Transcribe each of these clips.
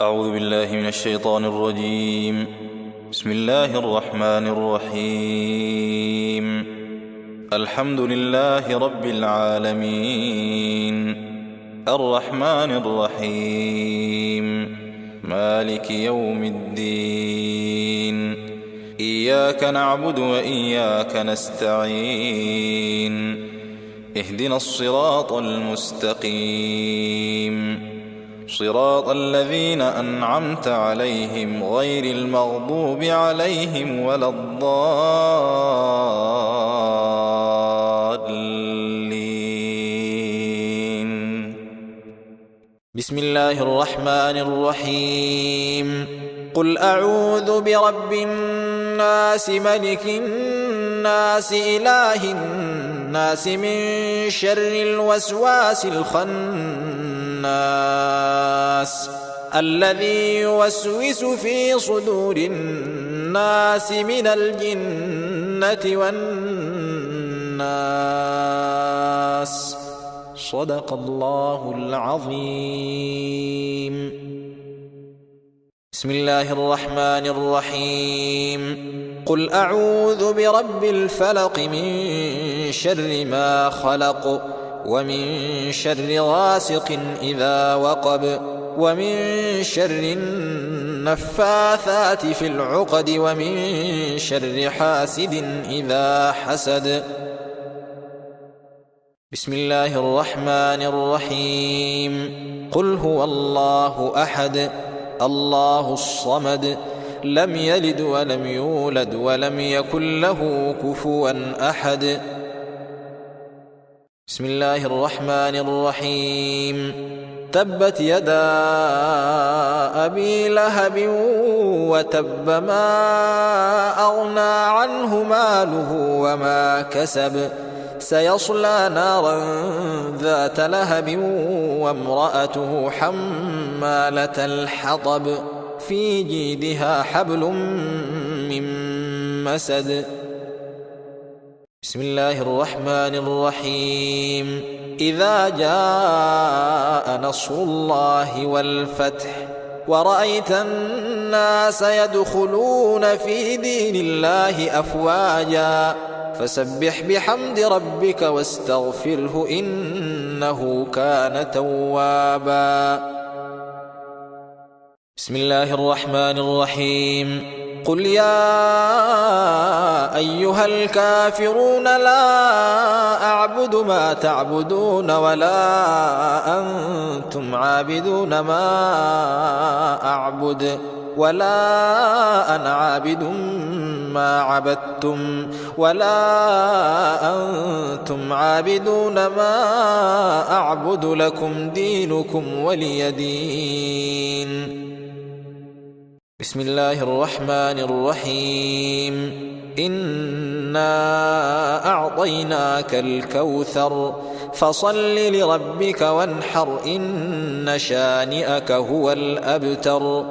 أعوذ بالله من الشيطان الرجيم. بسم الله الرحمن الرحيم. الحمد لله رب العالمين، الرحمن الرحيم، مالك يوم الدين. إياك نعبد وإياك نستعين. اهدنا الصراط المستقيم، صراط الذين أنعمت عليهم غير المغضوب عليهم ولا الضالين. بسم الله الرحمن الرحيم. قل أعوذ برب الناس ملك الناس إله الناس من شر الوسواس الخناس الذي يوسوس في صدور الناس من الجنة والناس. صدق الله العظيم. بسم الله الرحمن الرحيم. قل أعوذ برب الفلق من شر ما خلق ومن شر غاسق إذا وقب ومن شر النفاثات في العقد ومن شر حاسد إذا حسد. بسم الله الرحمن الرحيم. قل هو الله أحد الله الصمد لم يلد ولم يولد ولم يكن له كفوا أحد. بسم الله الرحمن الرحيم. تبت يدا أبي لهب وتب ما أغنى عنه ماله وما كسب سيصلى نارا ذات لهب وامرأته حمالة الحطب في جيدها حبل من مسد. بسم الله الرحمن الرحيم. إذا جاء نصر الله والفتح ورأيت الناس يدخلون في دين الله أفواجا فسبح بحمد ربك واستغفره إنه كان توابا. بسم الله الرحمن الرحيم. قل يا أيها الكافرون لا أعبد ما تعبدون ولا أنتم عابدون ما أعبد ولا أنا عابد ما عبدتم ولا أنتم عابدون ما أعبد لكم دينكم ولي دين. بسم الله الرحمن الرحيم. إنا أعطيناك الكوثر فصل لربك وانحر إن شانئك هو الأبتر.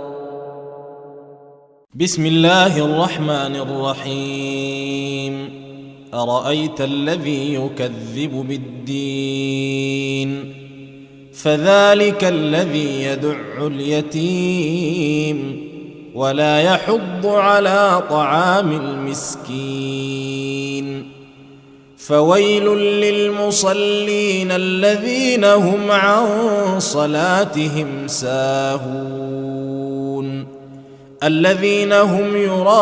بسم الله الرحمن الرحيم. أرأيت الذي يكذب بالدين فذلك الذي يدع اليتيم ولا يحض على طعام المسكين. فويل للمصلين الذين هم عن صلاتهم ساهون الذين هم يراءون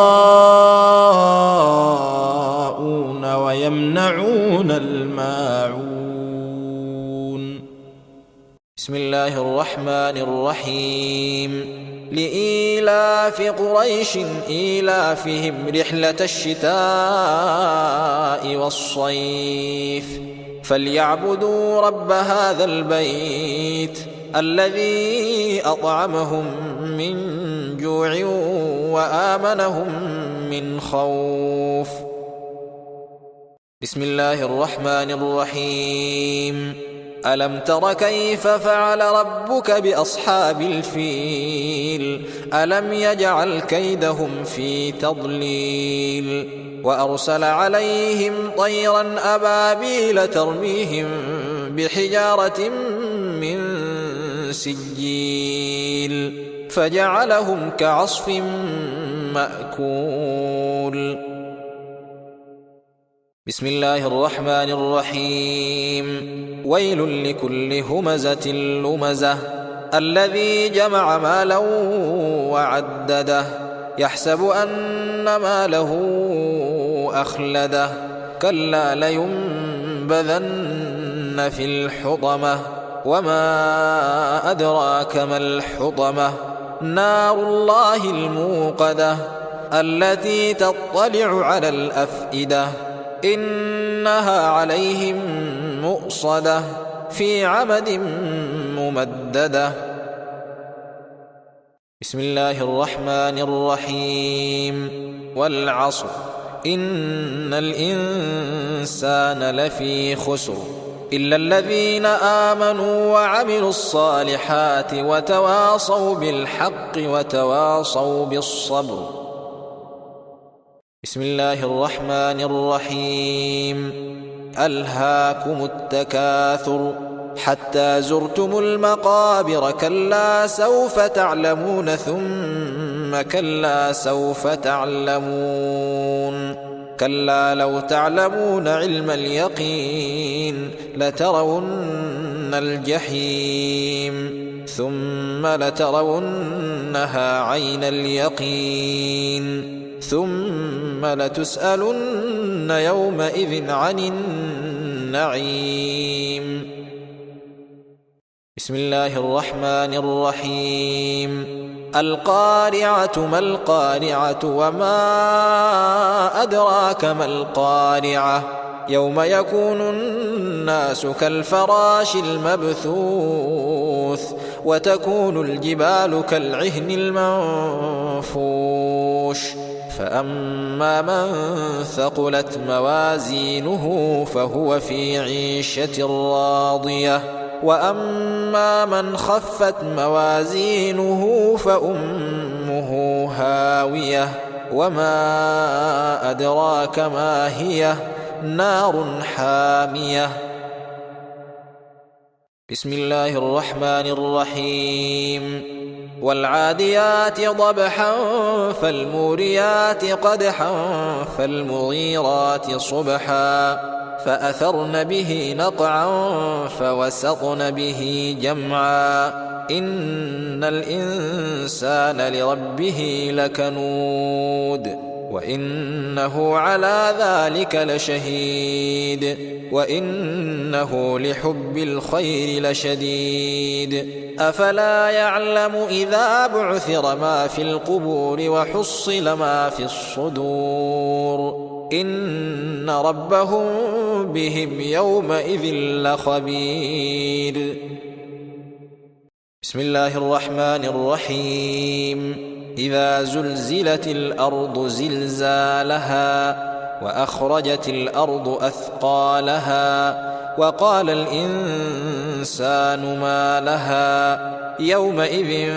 ويمنعون الماعون. بسم الله الرحمن الرحيم. لإيلاف قريش إيلافهم رحلة الشتاء والصيف فليعبدوا رب هذا البيت الذي أطعمهم من جوع وآمنهم من خوف. بسم الله الرحمن الرحيم. ألم تر كيف فعل ربك بأصحاب الفيل ألم يجعل كيدهم في تضليل وأرسل عليهم طيرا أبابيل ترميهم بحجارة من سجيل فجعلهم كعصف مأكول. بسم الله الرحمن الرحيم. ويل لكل همزة لمزة الذي جمع مالا وعدده يحسب أن ماله أخلده كلا لينبذن في الحطمة وما أدراك ما الحطمة نار الله الموقدة التي تطلع على الأفئدة إنها عليهم مؤصدة في عمد ممددة. بسم الله الرحمن الرحيم. والعصر إن الإنسان لفي خسر إلا الذين آمنوا وعملوا الصالحات وتواصوا بالحق وتواصوا بالصبر. بسم الله الرحمن الرحيم. ألهاكم التكاثر حتى زرتم المقابر كلا سوف تعلمون ثم كلا سوف تعلمون كلا لو تعلمون علم اليقين لترون الجحيم ثم لترونها عين اليقين ثم لتسألن يومئذ عن النعيم. بسم الله الرحمن الرحيم. القارعة ما القارعة وما أدراك ما القارعة يوم يكون الناس كالفراش المبثوث وتكون الجبال كالعهن المنفوش فأما من ثقلت موازينه فهو في عيشة راضية وأما من خفت موازينه فأمه هاوية وما أدراك ما هي نار حامية. بسم الله الرحمن الرحيم. والعاديات ضبحا فالموريات قدحا فالمغيرات صبحا فأثرن به نقعا فوسطن به جمعا إن الإنسان لربه لكنود وإنه على ذلك لشهيد وإنه لحب الخير لشديد أفلا يعلم إذا بعثر ما في القبور وحصل ما في الصدور إن ربهم بهم يومئذ لخبير. بسم الله الرحمن الرحيم. إذا زلزلت الأرض زلزالها وأخرجت الأرض أثقالها وقال الإنسان ما لها يومئذ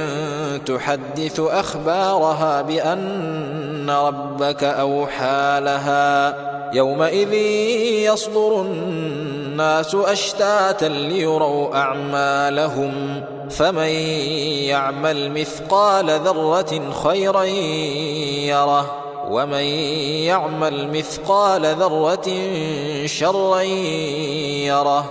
تحدث أخبارها بأن ربك أوحى لها يومئذ يصدر الناس أشتاتا ليروا أعمالهم فمن يعمل مثقال ذرة خيرا يره ومن يعمل مثقال ذرة شرا يره.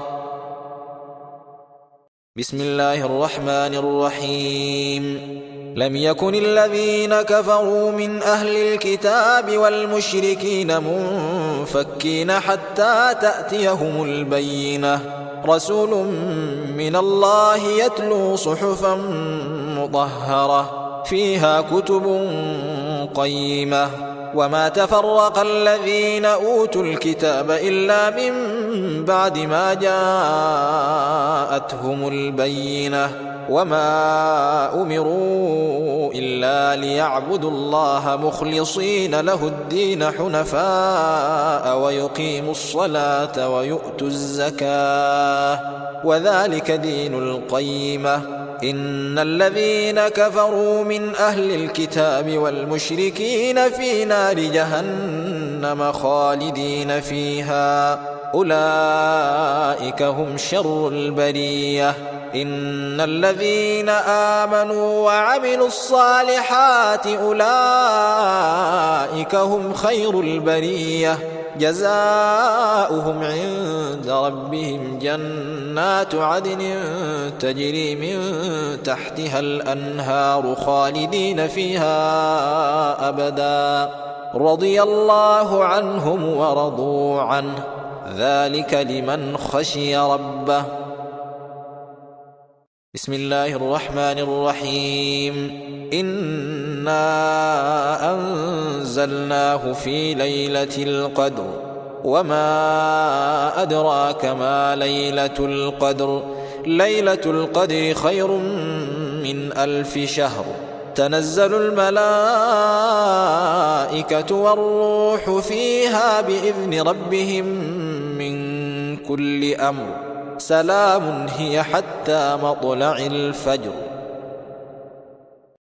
بسم الله الرحمن الرحيم. لم يكن الذين كفروا من أهل الكتاب والمشركين منفكين حتى تأتيهم البينة رسول من الله يتلو صحفا مطهرة فيها كتب قيمة وما تفرق الذين أوتوا الكتاب إلا من بعد ما جاءتهم البينة وما أمروا إلا ليعبدوا الله مخلصين له الدين حنفاء ويقيموا الصلاة ويؤتوا الزكاة وذلك دين القيمة إن الذين كفروا من أهل الكتاب والمشركين في نار جهنم خالدين فيها أولئك هم شر البرية إن الذين آمنوا وعملوا الصالحات أولئك هم خير البرية جزاؤهم عند ربهم جنات عدن تجري من تحتها الأنهار خالدين فيها أبدا رضي الله عنهم ورضوا عنه ذلك لمن خشي ربه. بسم الله الرحمن الرحيم إنا أنزلناه في ليلة القدر وما أدراك ما ليلة القدر ليلة القدر خير من 1000 شهر تنزل الملائكة والروح فيها بإذن ربهم من كل أمر سلام هي حتى مطلع الفجر.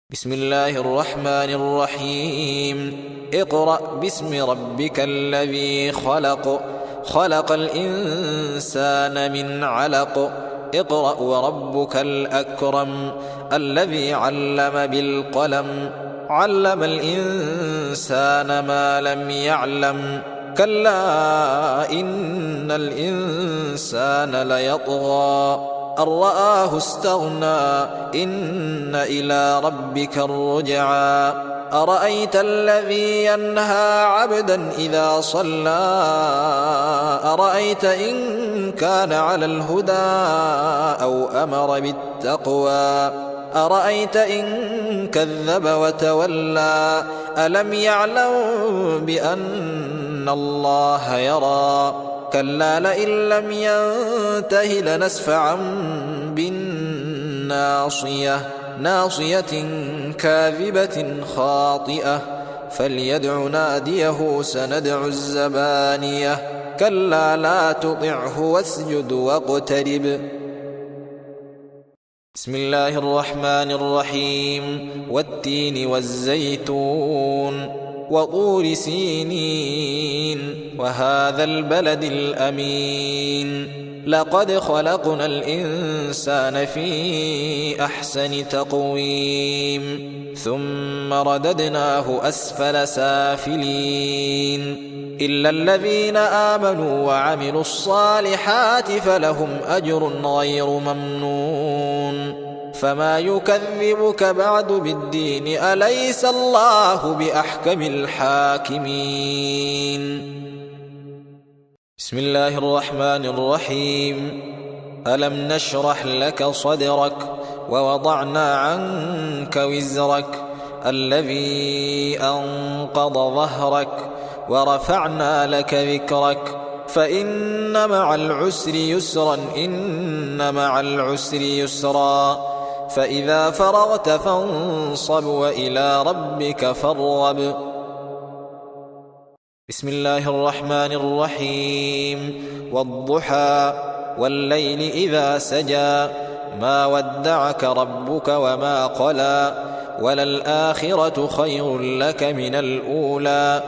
بسم الله الرحمن الرحيم اقرأ باسم ربك الذي خلق خلق الإنسان من علق اقرأ وربك الأكرم الذي علم بالقلم علم الإنسان ما لم يعلم كلا إن الإنسان ليطغى أن رآه استغنى إن إلى ربك الرجعى أرأيت الذي ينهى عبدا إذا صلى أرأيت إن كان على الهدى أو أمر بالتقوى أرأيت إن كذب وتولى ألم يعلم بأن الله يرى كلا لئن لم ينته لنسفعا بالناصية ناصية كاذبة خاطئة فليدع ناديه سندع الزبانية كلا لا تطعه واسجد واقترب. بسم الله الرحمن الرحيم والتين والزيتون وطور سينين وهذا البلد الأمين لقد خلقنا الإنسان في أحسن تقويم ثم رددناه أسفل سافلين إلا الذين آمنوا وعملوا الصالحات فلهم أجر غير ممنون فما يكذبك بعد بالدين أليس الله بأحكم الحاكمين. بسم الله الرحمن الرحيم ألم نشرح لك صدرك ووضعنا عنك وزرك الذي أنقض ظهرك ورفعنا لك ذكرك فإن مع العسر يسرا إن مع العسر يسرا فإذا فرغت فانصب وإلى ربك فارغب. بسم الله الرحمن الرحيم والضحى والليل إذا سجى ما ودعك ربك وما قلى وللآخرة خير لك من الأولى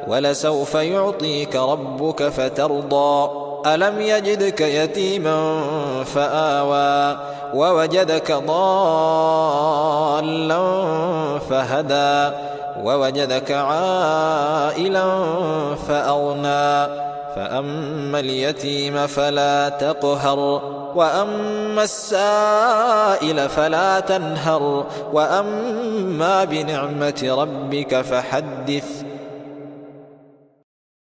ولسوف يعطيك ربك فترضى ألم يجدك يتيما فآوى ووجدك ضالا فهدى ووجدك عائلا فأغنى فأما اليتيم فلا تقهر وأما السائل فلا تنهر وأما بنعمة ربك فحدث.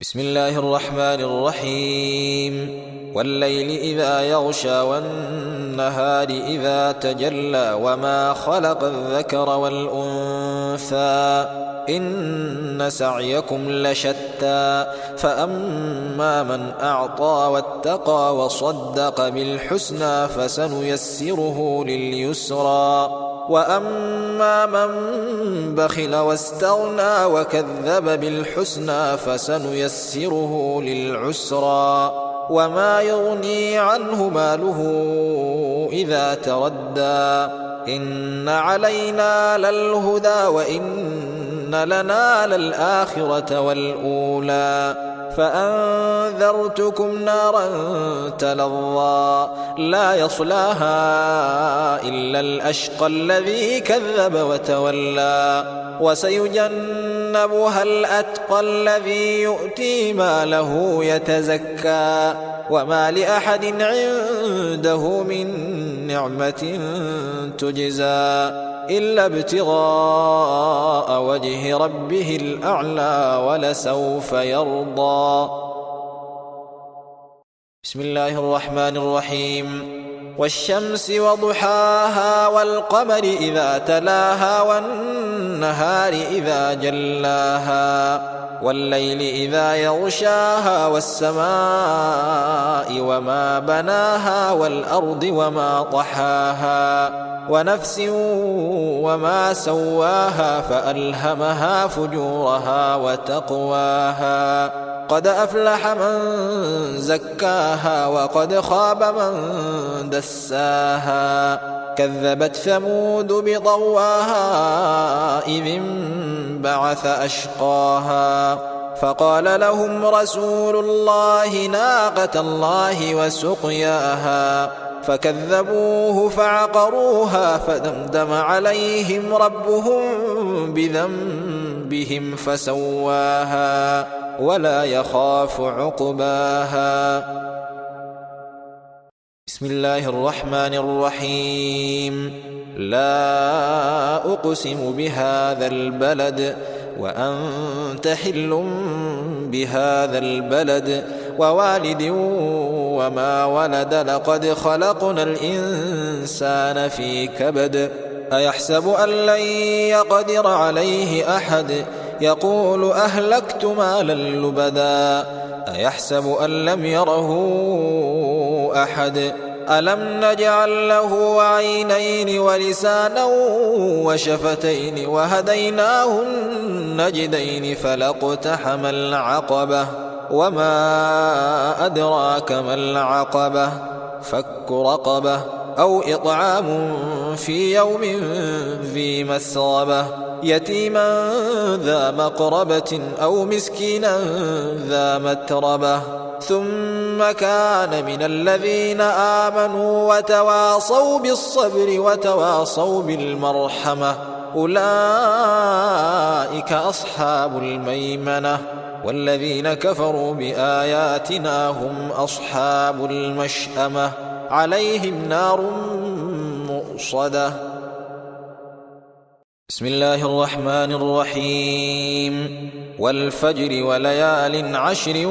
بسم الله الرحمن الرحيم والليل إذا يغشى والنهار إذا تجلى وما خلق الذكر والأنثى إن سعيكم لشتى فأما من أعطى واتقى وصدق بالحسنى فسنيسره لليسرى وأما من بخل واستغنى وكذب بالحسنى فسنيسره للعسرى وما يغني عنه ماله إذا تردى إن علينا للهدى وإن لنا للآخرة والأولى فأنذرتكم نارا تلظى لا يصلاها إلا الأشقى الذي كذب وتولى وسيجنبها الأتقى الذي يؤتي ماله يتزكى وما لأحد عنده من نعمة تجزى إلا ابتغاء وجه ربه الأعلى ولسوف يرضى. بسم الله الرحمن الرحيم. والشمس وضحاها والقمر إذا تلاها والنهار إذا جلاها والليل إذا يغشاها والسماء وما بناها والأرض وما طحاها ونفس وما سواها فألهمها فجورها وتقواها قد أفلح من زكاها وقد خاب من دساها كذبت ثمود بطواها إذ انبعث أشقاها فقال لهم رسول الله ناقة الله وسقياها فكذبوه فعقروها فدمدم عليهم ربهم بذنبهم فسواها ولا يخاف عقباها. بسم الله الرحمن الرحيم. لا أقسم بهذا البلد وأنت حل بهذا البلد ووالد وما ولد لقد خلقنا الإنسان في كبد أيحسب أن لن يقدر عليه أحد يقول أهلكت مالا لبدا أيحسب أن لم يره أحد ألم نجعل له عينين ولسانا وشفتين وهديناه النجدين فلاقتحم العقبة وما أدراك ما العقبة فك رقبة أو إطعام في يوم ذي مسغبة يتيما ذا مقربة أو مسكينا ذا متربة ثم كان من الذين آمنوا وتواصوا بالصبر وتواصوا بالمرحمة أولئك أصحاب الميمنة والذين كفروا بآياتنا هم أصحاب المشأمة عليهم نار مؤصدة. بسم الله الرحمن الرحيم. والفجر وليال عشر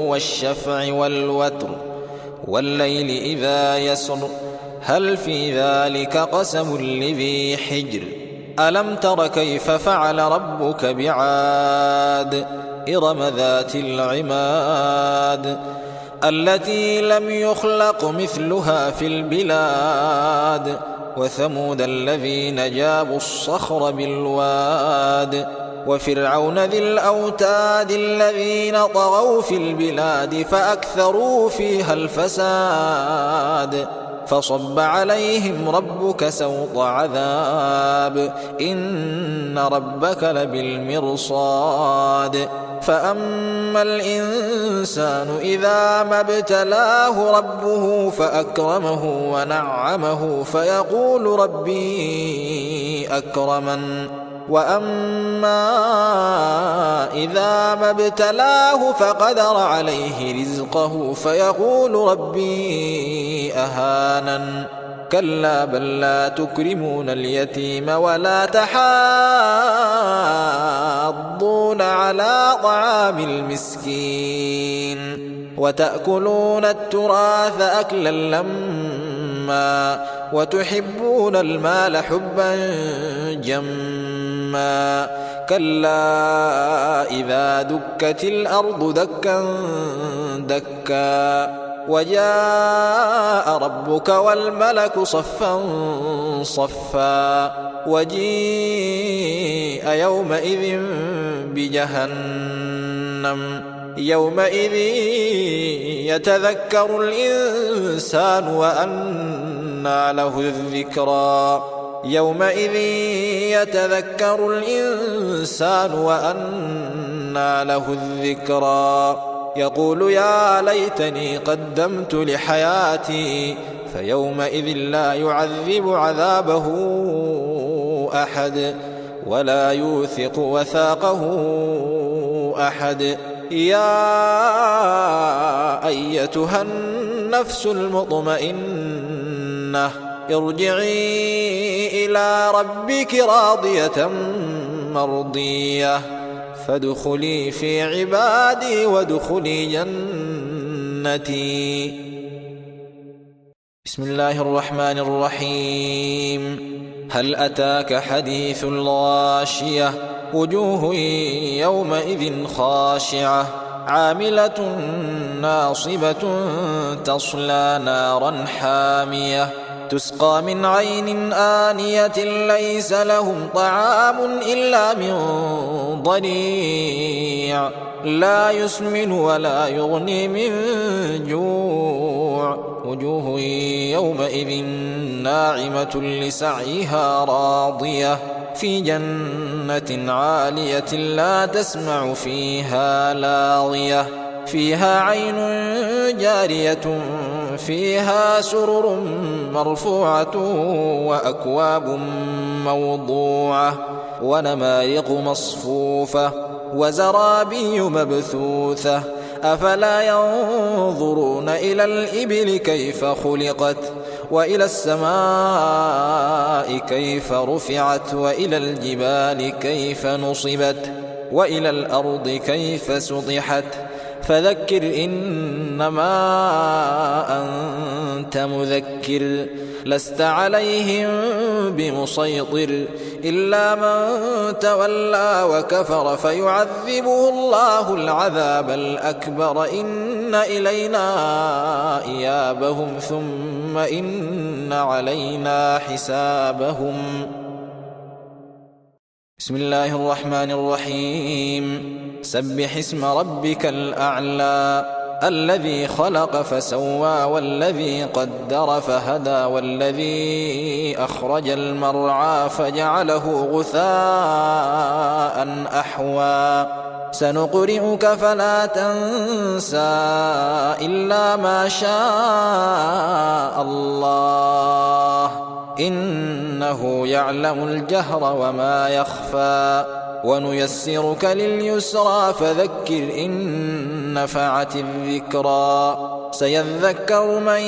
والشفع والوتر والليل إذا يسر هل في ذلك قسم لذي حجر ألم تر كيف فعل ربك بعاد إرم ذات العماد التي لم يخلق مثلها في البلاد وثمود الذين جابوا الصخر بالواد وفرعون ذي الأوتاد الذين طغوا في البلاد فأكثروا فيها الفساد فصب عليهم ربك سوط عذاب إن ربك لبالمرصاد فأما الإنسان إذا ما ابتلاه ربه فأكرمه ونعمه فيقول ربي أكرمن وأما إذا ما ابتلاه فقدر عليه رزقه فيقول ربي أهانن كلا بل لا تكرمون اليتيم ولا تحاضون على طعام المسكين وتأكلون التراث أكلا لما وتحبون المال حبا جما كلا إذا دكت الأرض دكا دكا وجاء ربك والملك صفا صفا وجيء يومئذ بجهنم يومئذ يتذكر الإنسان وأنى له الذكرى يومئذ يتذكر الإنسان وأنى له الذكرى يقول يا ليتني قدمت لحياتي فيومئذ لا يعذب عذابه أحد ولا يوثق وثاقه أحد يا أيتها النفس المطمئنة ارجعي إلى ربك راضية مرضية فادخلي في عبادي وادخلي جنتي. بسم الله الرحمن الرحيم. هل أتاك حديث الغاشية وجوه يومئذ خاشعة عاملة ناصبة تصلى نارا حامية تسقى من عين آنية ليس لهم طعام إلا من ضريع لا يسمن ولا يغني من جوع وجوه يومئذ ناعمة لسعيها راضية في جنة عالية لا تسمع فيها لاغية فيها عين جارية فيها سرر مرفوعة وأكواب موضوعة ونمارق مصفوفة وزرابي مبثوثة أفلا ينظرون إلى الإبل كيف خلقت وإلى السماء كيف رفعت وإلى الجبال كيف نصبت وإلى الأرض كيف سطحت فذكر إنما أنت مذكر لست عليهم بمسيطر إلا من تولى وكفر فيعذبه الله العذاب الأكبر إن إلينا إيابهم ثم إن علينا حسابهم. بسم الله الرحمن الرحيم. سبح اسم ربك الأعلى الذي خلق فسوى والذي قدر فهدى والذي أخرج المرعى فجعله غثاء أحوى سنقرئك فلا تنسى إلا ما شاء الله إنه يعلم الجهر وما يخفى ونيسرك لليسرى فذكر إن نفعت الذكرى سيذكر من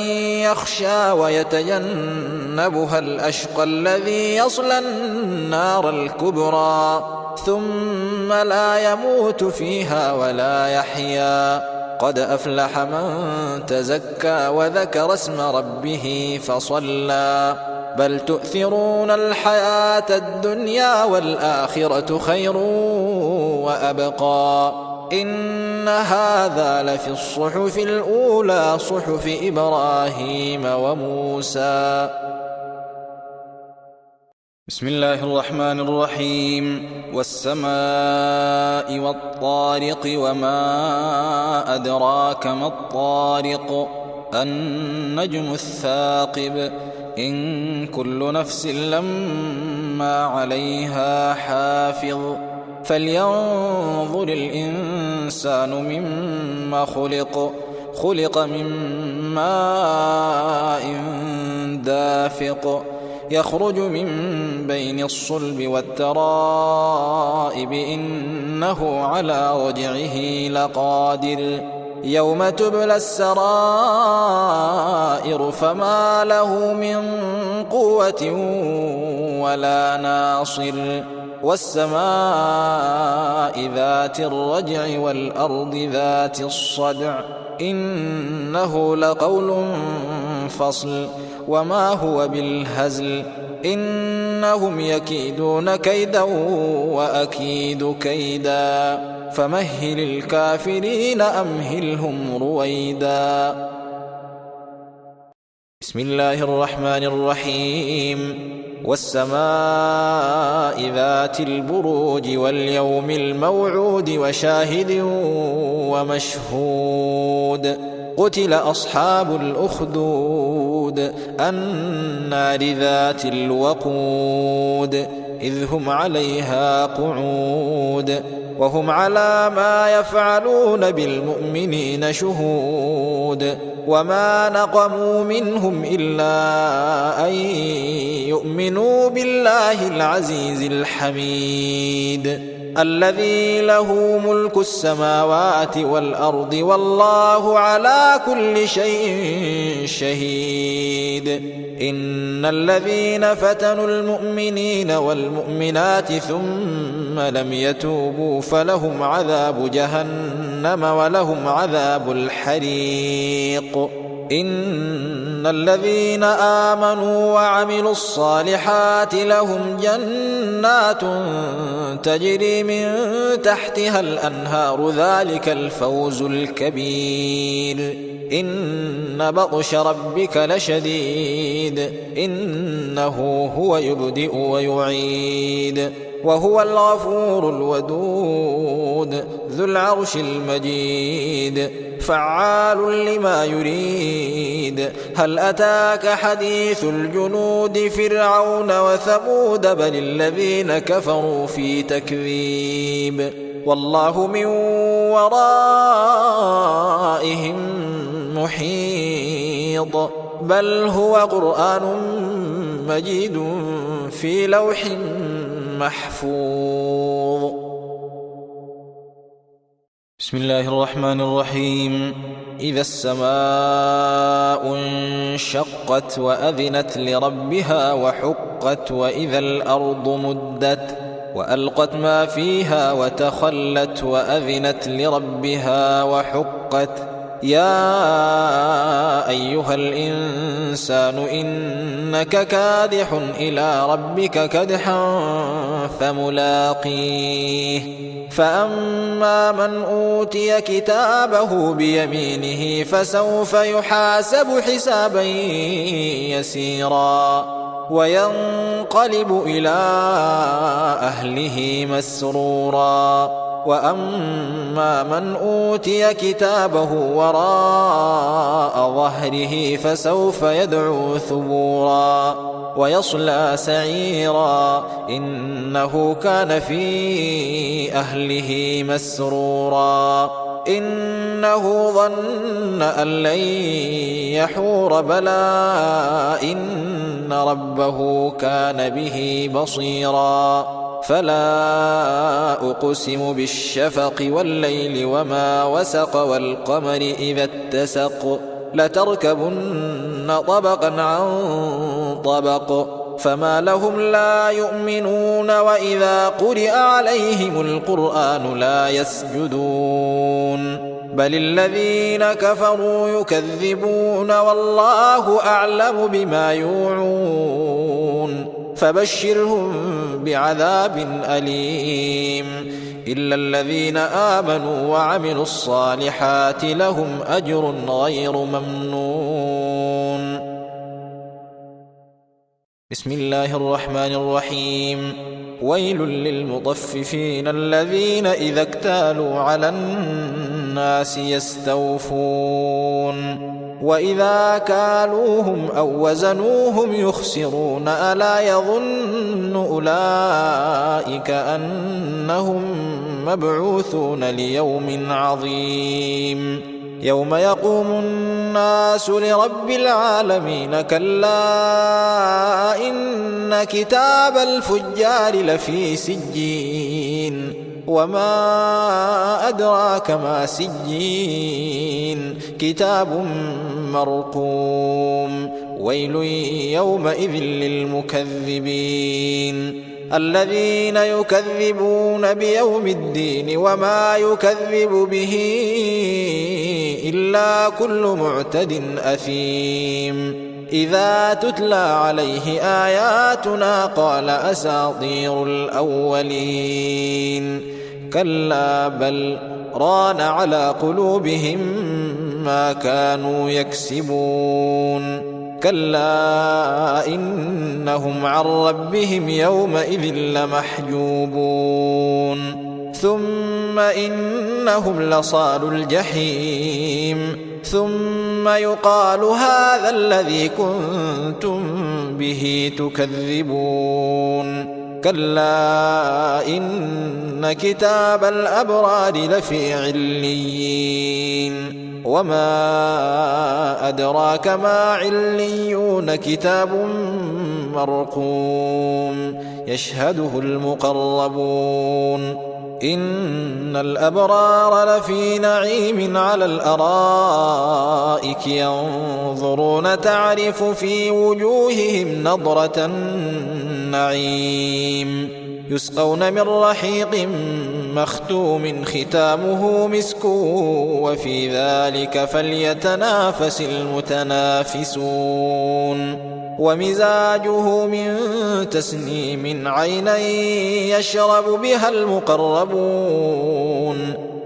يخشى ويتجنبها الأشقى الذي يصلى النار الكبرى ثم لا يموت فيها ولا يحيا قد أفلح من تزكى وذكر اسم ربه فصلى بل تؤثرون الحياة الدنيا والآخرة خير وأبقى إن هذا لفي الصحف الأولى صحف إبراهيم وموسى. بسم الله الرحمن الرحيم. والسماء والطارق وما أدراك ما الطارق النجم الثاقب إن كل نفس لما عليها حافظ فلينظر الإنسان مما خلق من ماء دافق يخرج من بين الصلب والترائب إنه على رجعه لقادر يوم تبلى السرائر فما له من قوة ولا ناصر والسماء ذات الرجع والأرض ذات الصدع إنه لقول فصل وما هو بالهزل إنهم يكيدون كيدا وأكيد كيدا فمهل الكافرين أمهلهم رويدا. بسم الله الرحمن الرحيم. والسماء ذات البروج واليوم الموعود وشاهد ومشهود قتل أصحاب الأخدود النار ذات الوقود إذ هم عليها قعود وهم على ما يفعلون بالمؤمنين شهود وما نقموا منهم إلا أن يؤمنوا بالله العزيز الحميد الذي له ملك السماوات والأرض والله على كل شيء شهيد إن الذين فتنوا المؤمنين والمؤمنات ثم لم يتوبوا فلهم عذاب جهنم ولهم عذاب الحريق إن الذين آمنوا وعملوا الصالحات لهم جنات تجري من تحتها الأنهار ذلك الفوز الكبير إن بطش ربك لشديد إنه هو يبدئ ويعيد وهو الغفور الودود ذو العرش المجيد فعال لما يريد هل أتاك حديث الجنود فرعون وثمود بل الذين كفروا في تكذيب والله من ورائهم محيط بل هو قرآن مجيد في لوح محفوظ. بسم الله الرحمن الرحيم. إذا السماء انشقت وأذنت لربها وحقت وإذا الأرض مدت وألقت ما فيها وتخلت وأذنت لربها وحقت يا أيها الإنسان إنك كادح إلى ربك كدحا فملاقيه فأما من أوتي كتابه بيمينه فسوف يحاسب حسابا يسيرا وينقلب إلى أهله مسرورا وأما من أوتي كتابه وراء ظهره فسوف يدعو ثبورا ويصلى سعيرا إنه كان في أهله مسرورا إنه ظن أن لن يحور بلى إن ربه كان به بصيرا فلا أقسم بالشفق والليل وما وسق والقمر إذا اتسق لتركبن طبقا عن طبق فما لهم لا يؤمنون وإذا قرئ عليهم القرآن لا يسجدون بل الذين كفروا يكذبون والله أعلم بما يوعون فبشرهم بعذاب أليم إلا الذين آمنوا وعملوا الصالحات لهم أجر غير ممنون. بسم الله الرحمن الرحيم. ويل للمطففين الذين إذا اكتالوا على الناس يستوفون وإذا كالوهم أو وزنوهم يخسرون ألا يظن أولئك أنهم مبعوثون ليوم عظيم يوم يقوم الناس لرب العالمين كلا إن كتاب الفجار لفي سجين وما أدراك ما سجين كتاب مرقوم ويل يومئذ للمكذبين الذين يكذبون بيوم الدين وما يكذب به إلا كل معتد أثيم إذا تتلى عليه آياتنا قال أساطير الأولين كلا بل ران على قلوبهم ما كانوا يكسبون كلا إنهم عن ربهم يومئذ لمحجوبون ثم إنهم لصالو الجحيم ثم يقال هذا الذي كنتم به تكذبون كلا إن كتاب الأبرار لفي عليين وما أدراك ما عليون كتاب مرقوم يشهده المقربون إن الأبرار لفي نعيم على الأرائك ينظرون تعرف في وجوههم نضرة النعيم يسقون من رحيق مختوم ختامه مسك وفي ذلك فليتنافس المتنافسون ومزاجه من تسنيم عينا يشرب بها المقربون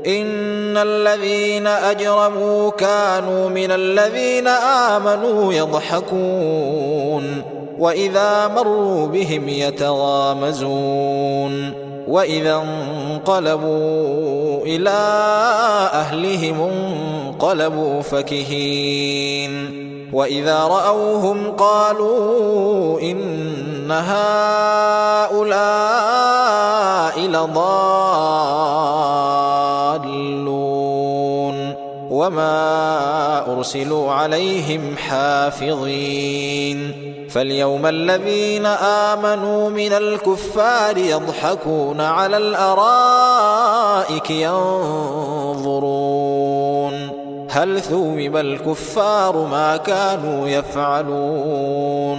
إن الذين أجرموا كانوا من الذين آمنوا يضحكون وإذا مروا بهم يتغامزون وإذا انقلبوا إلى أهلهم انقلبوا فكهين وإذا رأوهم قالوا إن هؤلاء لضالون وما أرسلوا عليهم حافظين فاليوم الذين آمنوا من الكفار يضحكون على الأرائك ينظرون هل ثوب الكفار ما كانوا يفعلون